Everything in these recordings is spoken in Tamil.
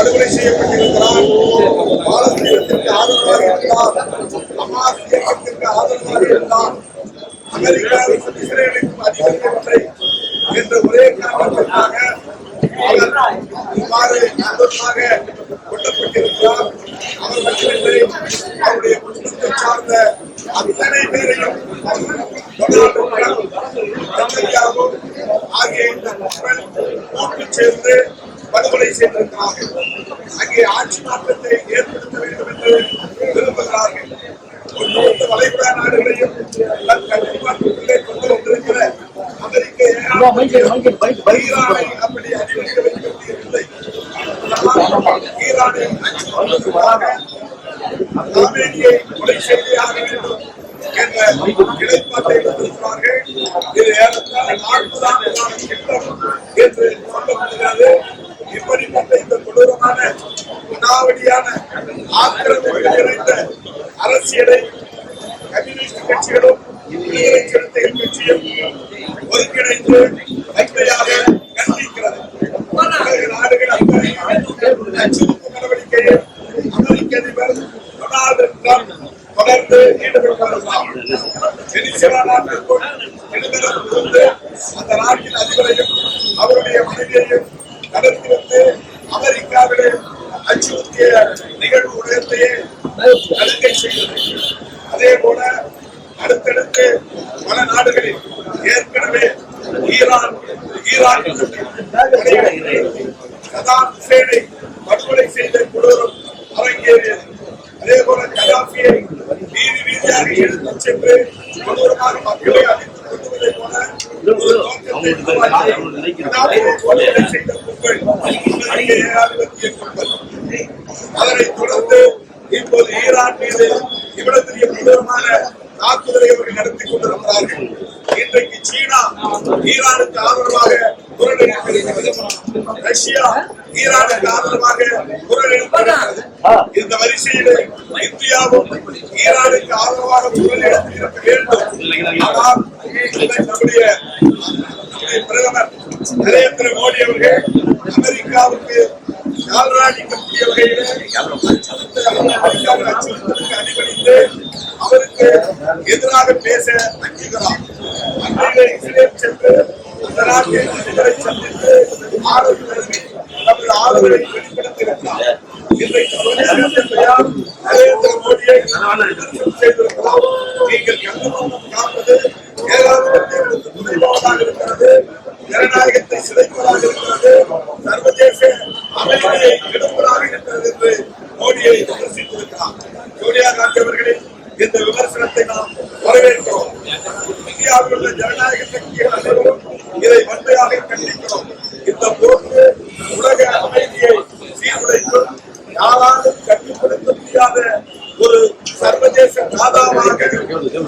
படுகொலை செய்யப்பட்டிருக்கிறார். பாலஸ்தீனத்திற்கு ஆதரவாக இருந்தார், ஹமாஸ் இயக்கத்திற்கு ஆதரவாக இருந்தார், அமெரிக்காவுக்கும் இஸ்ரேலுக்கும் அதிகாரத்தை என்ற ஒரே காரணத்திற்காக அவர் இவ்வாறு நண்பர்களாக கொல்லப்பட்டிருக்கிறார். அவர் மட்டுமில்லை, அவருடைய குடும்பத்தை சார்ந்த அத்தனை பேரையும் ஆகிய இந்த மக்கள் கூட்டு சேர்ந்து படுகொலை செய்திருக்கிறார்கள். அங்கே ஆட்சி மாற்றத்தை ஏற்படுத்த வேண்டும் என்று விரும்புகிறார்கள். ஒட்டுமொத்த வளைகுடா நாடுகளையும் தன் கட்டுப்பாட்டுக்குள்ளே கொண்டு வந்திருக்கிற அமெரிக்க ஈரானை அப்படி அனுமதிக்க வைக்க முடியவில்லை. ஈரானின் காமேனியை கொலை செய்தாக வேண்டும் என்ற நிலைப்பாட்டை எடுத்திருக்கிறார்கள். இது ஏறத்தாழ 40 ஆண்டுகால திட்டம் என்று சொல்லப்படுகிறது. இப்படிப்பட்ட இந்த கொடூரமான வினாவடியான ஆக்கிரமிப்பு நிறைந்த அரசியலை கம்யூனிஸ்ட் கட்சிகளும் விடுதலை சிறுத்தைகள் கட்சியும் ஒருங்கிணைந்து வன்மையாக கண்டிக்கிறது. நாடுகள் அச்சுறுத்தும் நடவடிக்கையை அமெரிக்க அதிபர் டொனால்டு டிரம்ப் தொடர்ந்து ஈடுபட்டு வருகிறார். வெனிசுலா நாட்டிற்குள் இருந்து அந்த நாட்டின் அதிபரையும் அவருடைய மனைவியையும் கடத்தி வந்து அமெரிக்காவிலே அச்சுறுத்திய நிகழ்வு உலகத்தையே நடுங்கை செய்தது. அதே போல அடுத்தடுத்து பல நாடுகளில் ஏற்கனவே ஈரான் சதாம் ஹுசேனை படுகொலை செய்த கொடூரம் அரங்கேறியது. அதே போல கடாபியை வீதி வீதியாக எடுத்துச் சென்று கொடூரமாக மக்களை அழித்துக் கொள்வதை போல செய்த கும்பல் ஏகாதிபத்திய கும்பல். அதனைத் தொடர்ந்து இப்போது ஈரான் மீது இவ்வளவு பெரிய கொடூரமான தாக்குதலை அவர்கள் நடத்தி கொண்டிருக்கிறார்கள். இன்றைக்கு சீனா ஈரானுக்கு ஆதரவாக குரல் எழுப்பியிருக்கிறது. ரஷ்யா ஈரானுக்கு ஆதரவாக குரல் எழுப்பியிருக்கிறது. இந்த வரிசையில் இந்தியாவும் ஈரானுக்கு ஆதரவாக குரல் எழுப்பியிருக்க வேண்டும். ஆனால் நம்முடைய பிரதமர் நரேந்திர மோடி அவர்கள் அமெரிக்காவுக்கு கால்ராடிக்கக்கூடிய வகையிலே அமெரிக்காவின் அச்சுறுத்தலுக்கு அடிபணிந்து அவருக்கு எதிராக பேச அஞ்சுகிறார். அன்றைய இஸ்ரேல் சென்று அந்த நாட்டின் அதிபரை சந்தித்து ஆதரவை வெளிப்படுத்தியிருக்கிறார். இன்றைக்கு நரேந்திர மோடியை செய்திருக்கிறோம். நீங்கள் கண்ணுமூலம் காப்பது ஏகாதிபத்தியங்களுக்கு துணைபவதாக இருக்கிறது, ஜனநாயகத்தை சிதைப்பதாக இருக்கிறது, சர்வதேச அமைதியை கெடுப்பதாக இருக்கிறது என்று மோடியை விமர்சித்திருக்கிறார். சோனியா காந்தி அவர்களின் இந்த விமர்சனத்தை நாம் வரவேற்கிறோம். இந்தியாவில் உள்ள ஜனநாயக சக்திகள் அனைவரும் இதை வன்மையாக கண்டிக்கிறோம். இந்த போக்கு உலக அமைதியை சீர்குலைக்கும், யாராலும் கட்டுப்படுத்த முடியாத ஒரு சர்வதேச தாதாவாக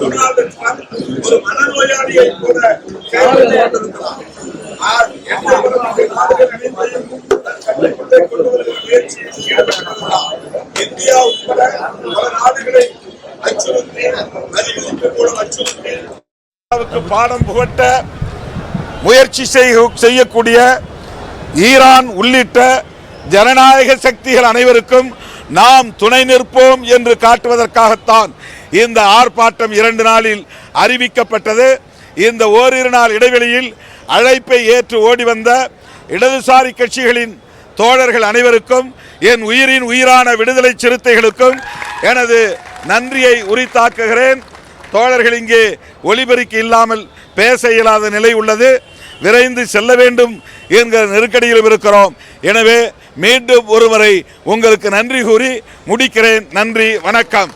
டொனால்டு டிரம்ப் ஒரு மனநோயாளியை கூட செயல்பட்டு கொண்டிருக்கிறார். இந்தியா உட்பட பல நாடுகளை அச்சுறுத்தி அறிவிப்பு மூலம் அச்சுறுத்தி பாடம் புகட்ட முயற்சி செய்யக்கூடிய ஈரான் உள்ளிட்ட ஜனநாயக சக்திகள் அனைவருக்கும் நாம் துணை நிற்போம் என்று காட்டுவதற்காகத்தான் இந்த ஆர்ப்பாட்டம் 2 நாளில் அறிவிக்கப்பட்டது. இந்த ஓரிரு நாள் இடைவெளியில் அழைப்பை ஏற்று ஓடி வந்த இடதுசாரி கட்சிகளின் தோழர்கள் அனைவருக்கும், என் உயிரின் உயிரான விடுதலை சிறுத்தைகளுக்கும் எனது நன்றியை உரித்தாக்குகிறேன். தோழர்கள், இங்கே ஒலிபெருக்கி இல்லாமல் பேச இயலாத நிலை உள்ளது. விரைந்து செல்ல வேண்டும் என்கிற நெருக்கடியிலும் இருக்கிறோம். எனவே மீண்டும் ஒருமுறை உங்களுக்கு நன்றி கூறி முடிக்கிறேன். நன்றி, வணக்கம்.